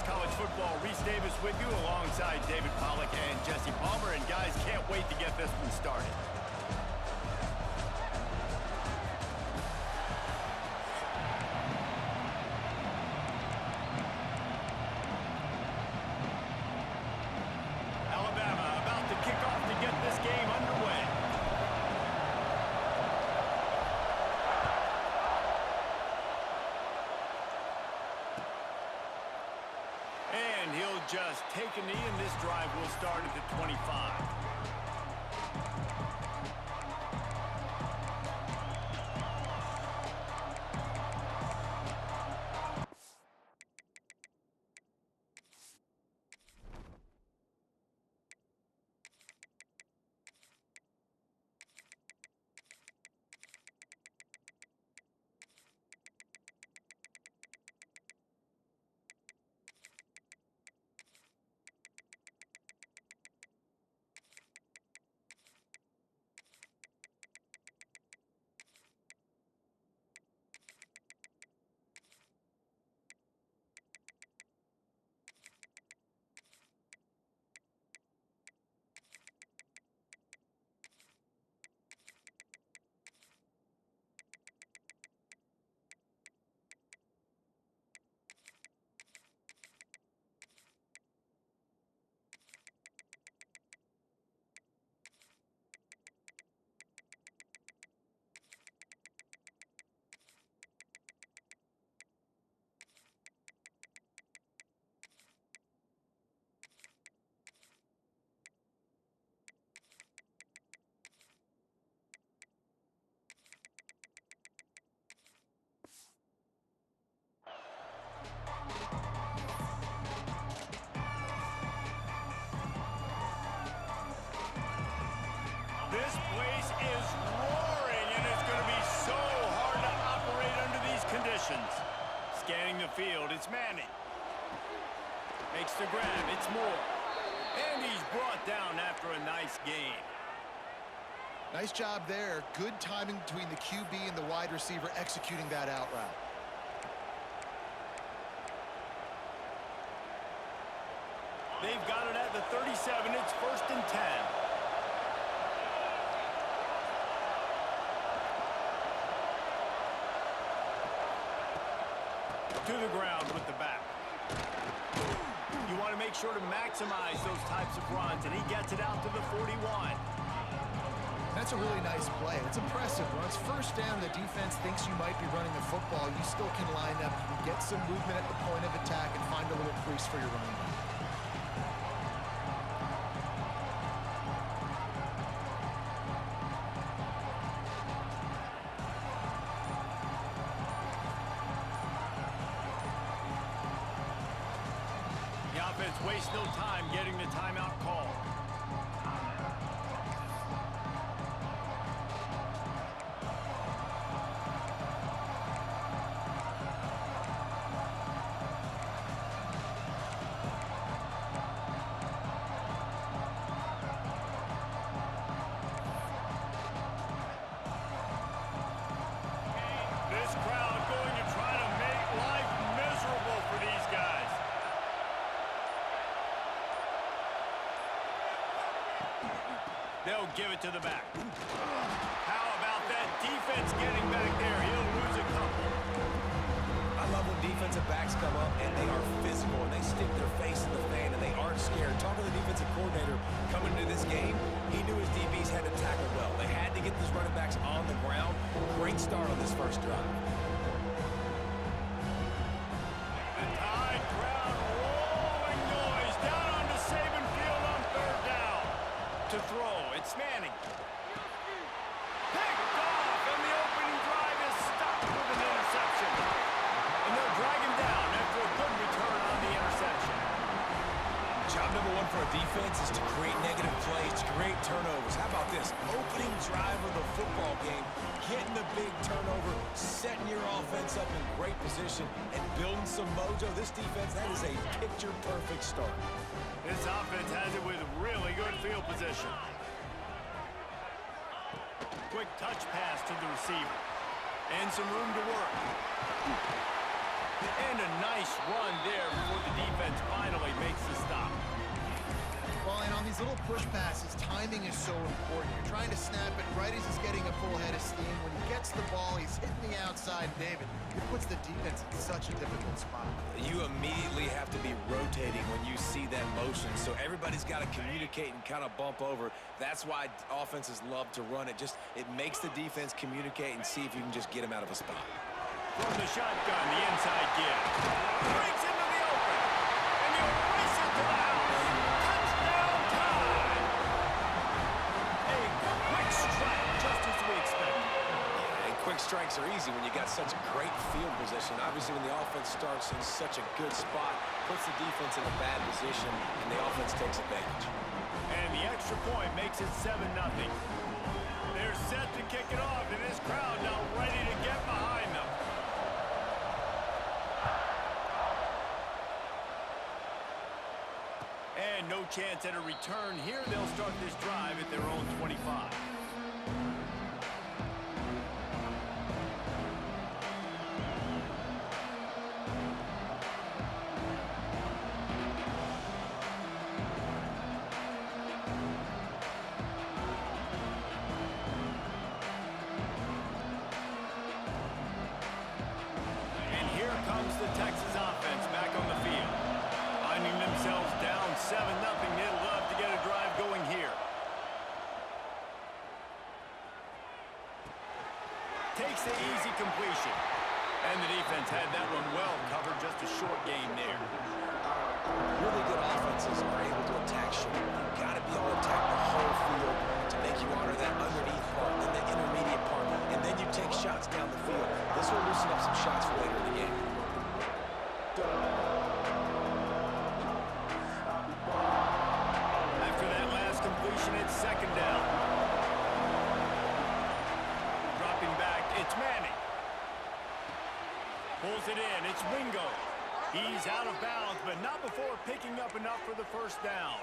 Sports College Football. Reese Davis with you alongside David Pollack and Jesse Palmer. And guys, can't wait to get this one started. Alabama about to kick off to get this game underway. And he'll just take a knee, and this drive will start at the 25. This place is roaring, and it's going to be so hard to operate under these conditions. Scanning the field, it's Manning. Makes the grab, it's Moore. And he's brought down after a nice gain. Nice job there. Good timing between the QB and the wide receiver executing that out route. They've got it at the 37. It's 1st and 10. To the ground with the back. You want to make sure to maximize those types of runs, and he gets it out to the 41. That's a really nice play. It's impressive. When it's first down, the defense thinks you might be running the football. You still can line up, you can get some movement at the point of attack, and find a little crease for your running back. Waste no time getting the timeout call. This crowd going to try to make life miserable for these guys. They'll give it to the back. How about that defense getting back there? He'll lose a couple. I love when defensive backs come up and they are physical and they stick their face in the fan and they aren't scared. Talking to the defensive coordinator coming into this game, he knew his DBs had to tackle well. They had to get these running backs on the ground. Great start on this first drive. The Tide crowd rolling noise down onto Saban Field on 3rd down. To throw, it's Manning. Picked off, and the opening drive is stopped with an interception. And they'll drag him down after a good return on the interception. Job number one for a defense is to create negative plays, to create turnovers. How about this? Opening drive of the football game, getting the big turnover, setting your offense up in great position, and building some mojo. This defense, that is a picture-perfect start. This offense has it with really good field position. Quick touch pass to the receiver. And some room to work. And a nice run there before the defense little push passes, timing is so important. You're trying to snap it right as he's getting a full head of steam. When he gets the ball, he's hitting the outside. David, it puts the defense in such a difficult spot. You immediately have to be rotating when you see that motion, so everybody's got to communicate and kind of bump over. That's why offenses love to run it. It makes the defense communicate and see if you can just get him out of a spot. From the shotgun, the inside give. Breaks into the open. And you race it to the house. Touchdown time. A quick strike, just as we expected. And quick strikes are easy when you got such a great field position. Obviously, when the offense starts in such a good spot, puts the defense in a bad position, and the offense takes advantage. And the extra point makes it 7-0. They're set to kick it off, and this crowd now ready to get behind them. And no chance at a return here. They'll start this drive at their own 25. And here comes the Texas offense back on the field. Finding themselves down 7-0, they'd love to get a drive going here. Takes the easy completion. And the defense had that one well covered, just a short gain there. Really good offenses are able to attack short. You've got to be able to attack the whole field to make you honor that underneath part, then the intermediate part, and then you take shots down the field. This will loosen up some shots for later in the game. After that last completion, it's second down. Dropping back, it's Manning. Pulls it in, it's Wingo. He's out of bounds, but not before picking up enough for the first down.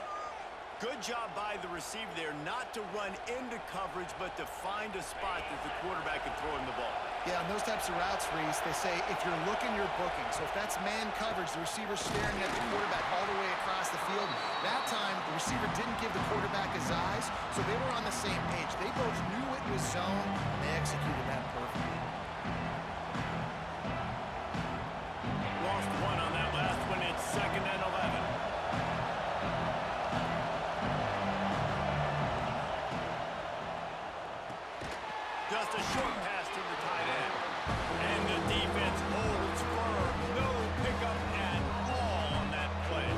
Good job by the receiver there not to run into coverage, but to find a spot that the quarterback can throw him the ball. Yeah, on those types of routes, Reese, they say if you're looking, you're booking. So if that's man coverage, the receiver's staring at the quarterback all the way across the field. That time, the receiver didn't give the quarterback his eyes, so they were on the same page. They both knew it was zone, and they executed that perfectly. Lost one on that last one. It's 2nd and 11. Just a short pass to the tight end. And the defense holds firm. No pickup at all on that play.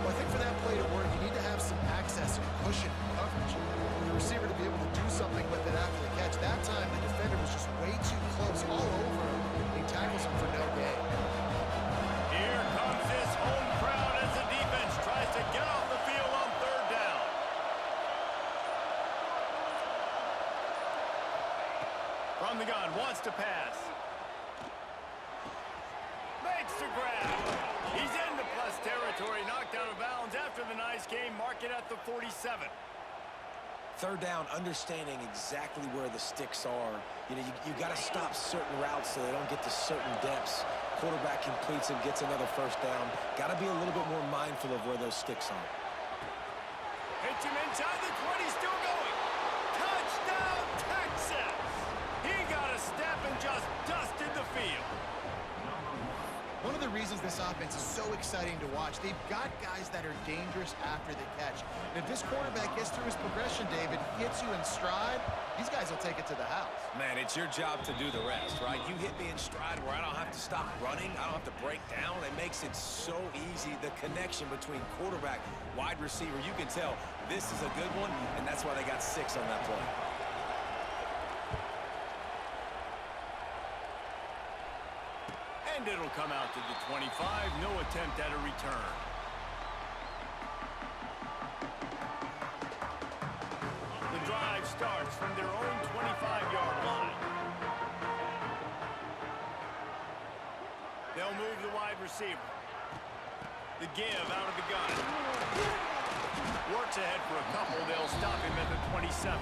Well, I think for that play to work, you need to have some access and cushion and coverage. For the receiver to be able to do something with it after the catch. That time, the defender was just way too close all over him. He tackles him for no gain. Here comes this home crowd as the defense tries to get off the field on 3rd down. From the gun, wants to pass. Makes the grab. He's into plus territory, knocked out of bounds after the nice game. Mark it at the 47. 3rd down, understanding exactly where the sticks are. You know, you got to stop certain routes so they don't get to certain depths. Quarterback completes and gets another 1st down. Got to be a little bit more mindful of where those sticks are. Hits him inside the 20, still going. Touchdown, Texas! He got a step and just dusted the field. One of the reasons this offense is so exciting to watch, they've got guys that are dangerous after the catch. And if this quarterback gets through his progression, David, hits you in stride, these guys will take it to the house. Man, it's your job to do the rest, right? You hit me in stride where I don't have to stop running. I don't have to break down. It makes it so easy. The connection between quarterback, wide receiver, you can tell this is a good one, and that's why they got 6 on that play. And it'll come out to the 25. No attempt at a return. The drive starts from their own 25-yard line. They'll move the wide receiver. The give out of the gun. Works ahead for a couple. They'll stop him at the 27.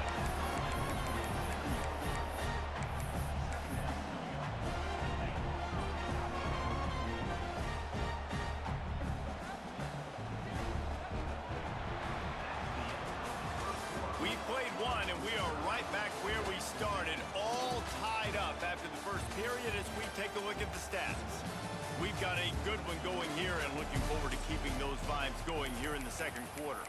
right back where we started, all tied up after the first period as we take a look at the stats. We've got a good one going here and looking forward to keeping those vibes going here in the second quarter.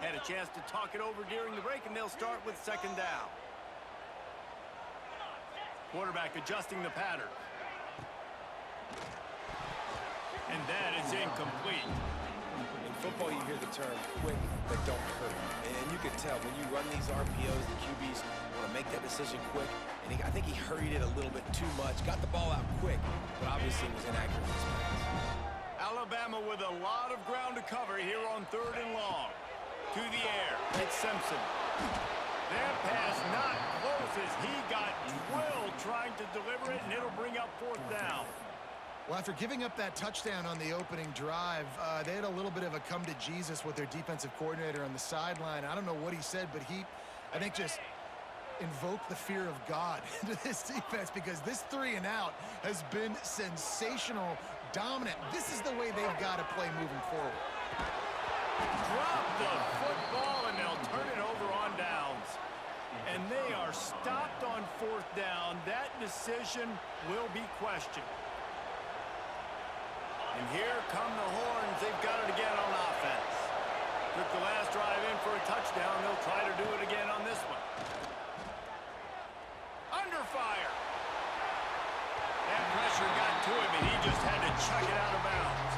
Had a chance to talk it over during the break, and they'll start with second down. Quarterback adjusting the pattern. And that is incomplete. In football, you hear the term quick but don't hurt. And you can tell when you run these RPOs, the QBs want to make that decision quick. And I think he hurried it a little bit too much. Got the ball out quick, but obviously was inaccurate in his pass. Alabama with a lot of ground to cover here on 3rd and long. To the air, it's Simpson. That pass not close as he got drilled trying to deliver it, and it'll bring up 4th down. Well, after giving up that touchdown on the opening drive, they had a little bit of a come to Jesus with their defensive coordinator on the sideline. I don't know what he said, but he, I think, just invoked the fear of God into this defense, because this 3 and out has been sensational, dominant. This is the way they've got to play moving forward. Drop the football, and they'll turn it over on downs. And they are stopped on 4th down. That decision will be questioned. And here come the horns. They've got it again on offense. Took the last drive in for a touchdown. They'll try to do it again on this one. Under fire. That pressure got to him, and he just had to chuck it out of bounds.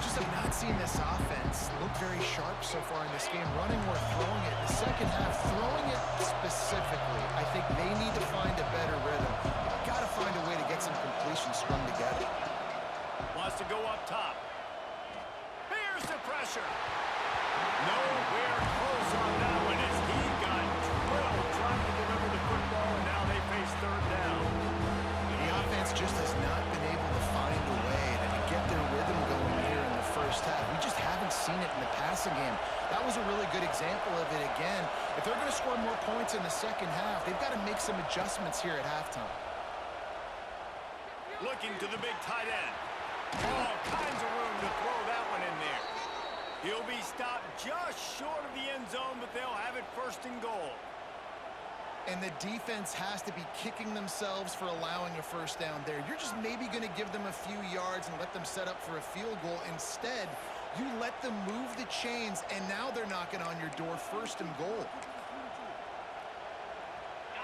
Just have not seen this offense look very sharp so far in this game, running or throwing it. The second half, throwing it specifically, I think they need to find a better rhythm. Got to find a way to get some completions strung together. Wants to go up top. Here's the pressure. Nowhere close on that one as he got drilled trying to deliver the football, and now they face 3rd down. The offense just has not been able to find a way to get their rhythm going here in the first half. We just haven't seen it in the passing game. That was a really good example of it again. If they're going to score more points in the second half, they've got to make some adjustments here at halftime. Looking to the big tight end. All kinds of room to throw that one in there. He'll be stopped just short of the end zone, but they'll have it 1st and goal. And the defense has to be kicking themselves for allowing a 1st down there. You're just maybe going to give them a few yards and let them set up for a field goal. Instead, you let them move the chains, and now they're knocking on your door 1st and goal.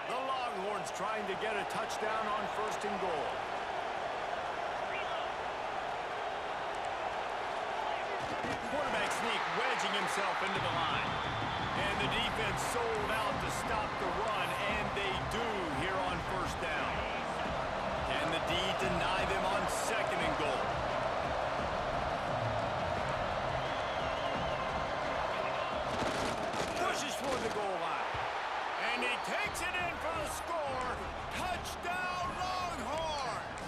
The Longhorns trying to get a touchdown on 1st and goal. Quarterback sneak, wedging himself into the line. And the defense sold out to stop the run, and they do here on 1st down. Can the D deny them on 2nd and goal? Pushes for the goal line. And he takes it in for the score. Touchdown, Longhorns!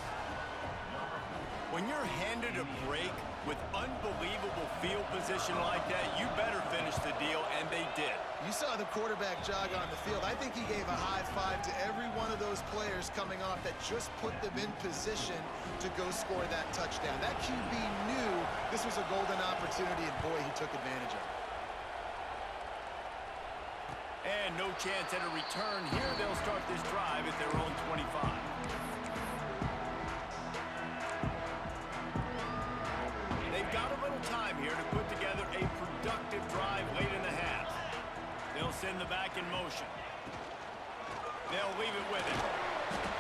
When you're handed a break with unbelievable field position like that, you better finish the deal, and they did. You saw the quarterback jog on the field. I think he gave a high five to every one of those players coming off that just put them in position to go score that touchdown. That QB knew this was a golden opportunity, and boy, he took advantage of it. And no chance at a return here. They'll start this drive at their own 25. They've got a little time here to put together a productive drive late in the half. They'll send the back in motion. They'll leave it with him.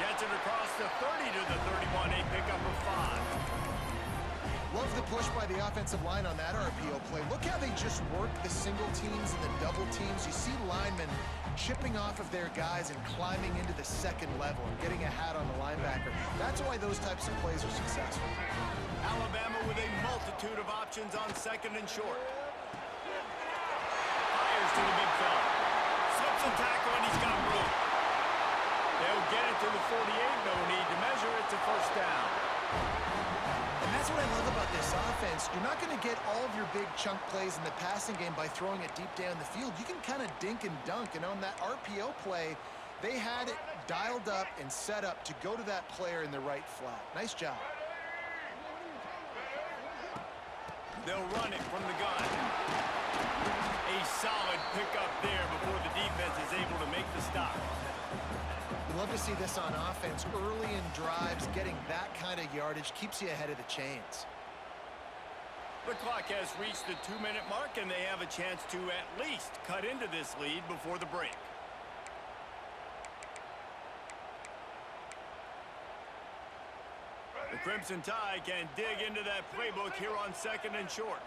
Gets it across the 30 to the 31, a pickup of 5. Love the push by the offensive line on that RPO play. Look how they just work the single teams and the double teams. You see linemen chipping off of their guys and climbing into the 2nd level and getting a hat on the linebacker. That's why those types of plays are successful. Alabama with a multitude of options on 2nd and short. Fires to the big fella. Slips a tackle, and he's got room. They'll get it to the 48. No need to measure. It's a 1st down. And that's what I love about this offense. You're not going to get all of your big chunk plays in the passing game by throwing it deep down the field. You can kind of dink and dunk. And on that RPO play, they had it dialed up and set up to go to that player in the right flat. Nice job. They'll run it from the gun. A solid pickup there before the defense is able to make the stop. You love to see this on offense. Early in drives, getting that kind of yardage keeps you ahead of the chains. The clock has reached the 2-minute mark, and they have a chance to at least cut into this lead before the break. The Crimson Tide can dig into that playbook here on 2nd and short.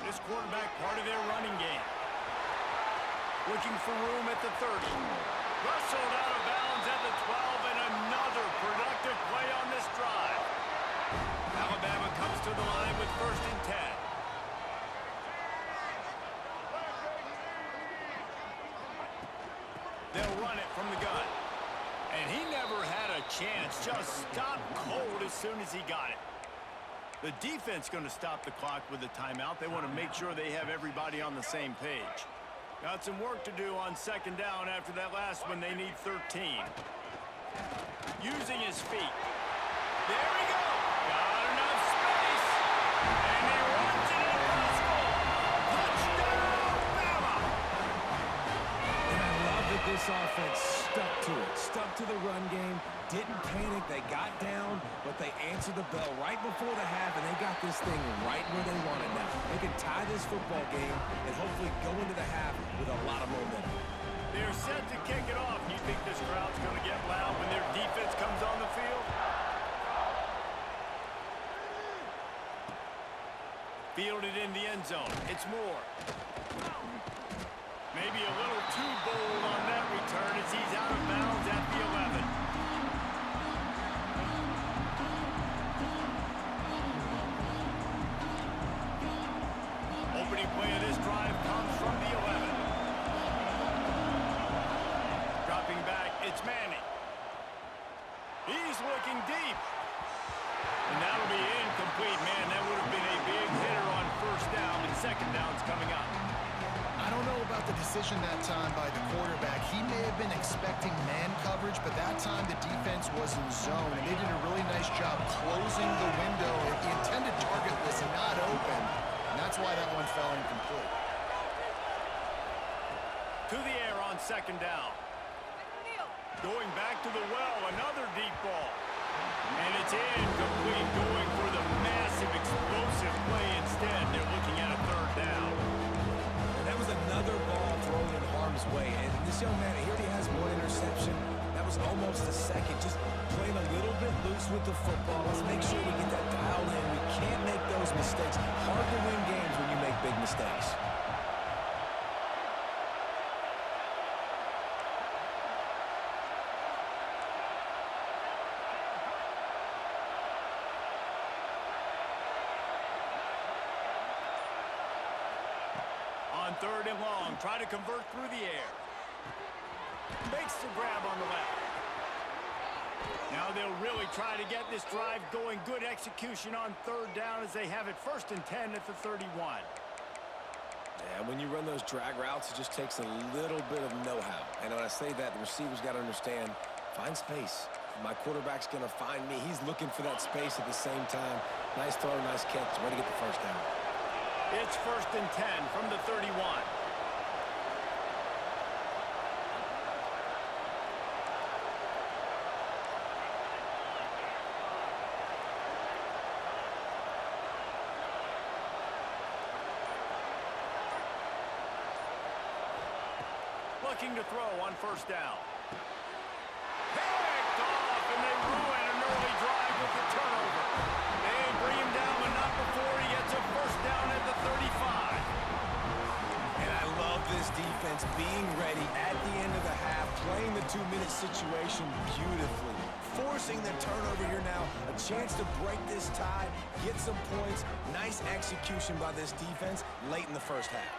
This quarterback part of their running game. Looking for room at the 30. Rustled out of bounds at the 12, and another productive play on this drive. Alabama comes to the line with 1st and 10. They'll run it from the gun. And he never had a chance. Just stopped cold as soon as he got it. The defense going to stop the clock with a timeout. They want to make sure they have everybody on the same page. Got some work to do on 2nd down after that last one. They need 13. Using his feet. There we go. Got enough space. And he runs it in for the score. Touchdown, Bama. And I love that this offense stuck to it. Stuck to the run game. Didn't panic. They got down, but they answered the bell right before the half, and they got this thing right where they want it now. They can tie this football game and hopefully go into the half with a lot of momentum. They're set to kick it off. You think this crowd's going to get loud when their defense comes on the field? Fielded in the end zone. It's Moore. Maybe a little too bold on that return as he's out of bounds at the 11. Opening play of this drive comes from the 11. Dropping back, it's Manning. He's looking deep. And that'll be incomplete. Man, that would have been a big hitter on 1st down, and 2nd down's coming up. I don't know about the decision that time by the quarterback. He may have been expecting man coverage, but that time the defense was in zone, and they did a really nice job closing the window. The intended target was not open, and that's why that one fell incomplete. To the air on 2nd down. Going back to the well, another deep ball. And it's incomplete, going for the massive explosive play instead. They're looking at a 3rd down. And that was another ball thrown in harm's way. And this young man, he already has one interception. That was almost a second. Just playing a little bit loose with the football. Let's make sure we get that dialed in. We can't make those mistakes. Hard to win games when you make big mistakes. On 3rd and long, try to convert through the air. Makes the grab on the left. Now they'll really try to get this drive going. Good execution on 3rd down as they have it 1st and 10 at the 31. Yeah, when you run those drag routes, it just takes a little bit of know-how. And when I say that, the receiver's got to understand, find space. My quarterback's going to find me. He's looking for that space at the same time. Nice throw, nice catch. Way to get the 1st down. It's 1st and 10 from the 31. Looking to throw on 1st down. Picked off, and they ruin an early drive with the turnover. They bring him down, but not before he gets a 1st down at the 35. And I love this defense being ready at the end of the half, playing the 2-minute situation beautifully. Forcing the turnover here now, a chance to break this tie, get some points. Nice execution by this defense late in the 1st half.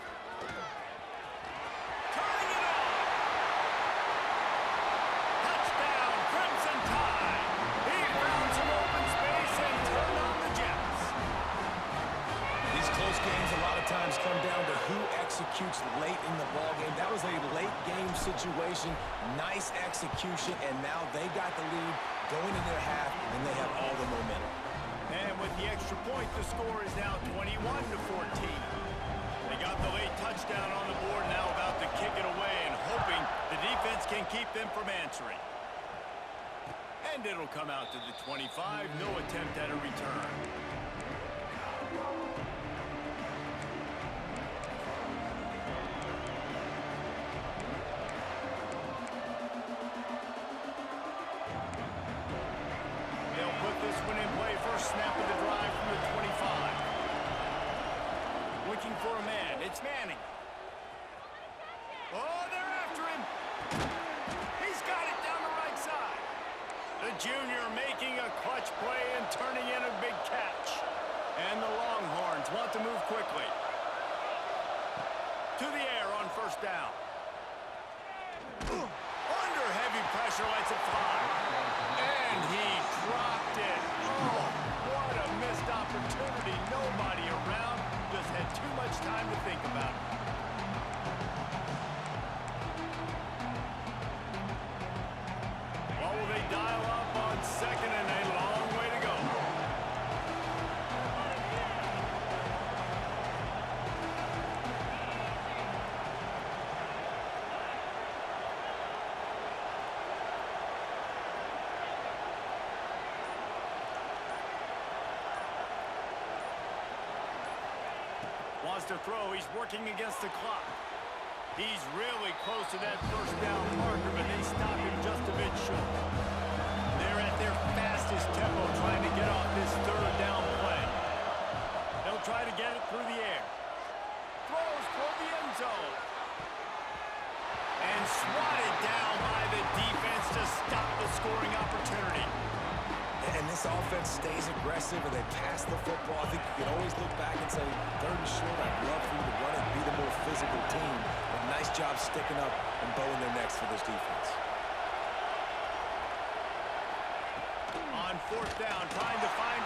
Times come down down to who executes late in the ballgame. That was a late game situation. Nice execution, and now they got the lead going into their half, and they have all the momentum. And with the extra point, the score is now 21-14. They got the late touchdown on the board, now about to kick it away and hoping the defense can keep them from answering. And it'll come out to the 25, no attempt at a return. They'll put this one in play. First snap of the drive from the 25. Looking for a man. It's Manning. Oh, they're after him. He's got it down the right side. The junior making a clutch play and turning in a big catch. And the Longhorns want to move quickly. To the air on first down. Under heavy pressure, lets it fly. And he dropped it. Oh, what a missed opportunity. Nobody around. Just had too much time to think about it. What will they dial up on second and a long way to go? Wants to throw. He's working against the clock. He's really close to that first down marker, but they stop him just a bit short. They're at their fastest tempo trying to get off this third down play. They'll try to get it through the air. Throws toward the end zone. And swatted down by the defense to stop the scoring opportunity. And this offense stays aggressive, and they pass the football. I think you can always look back and say, third and short, I'd love for you to run it and be the more physical team. But nice job sticking up and bowing their necks for this defense. On fourth down, trying to find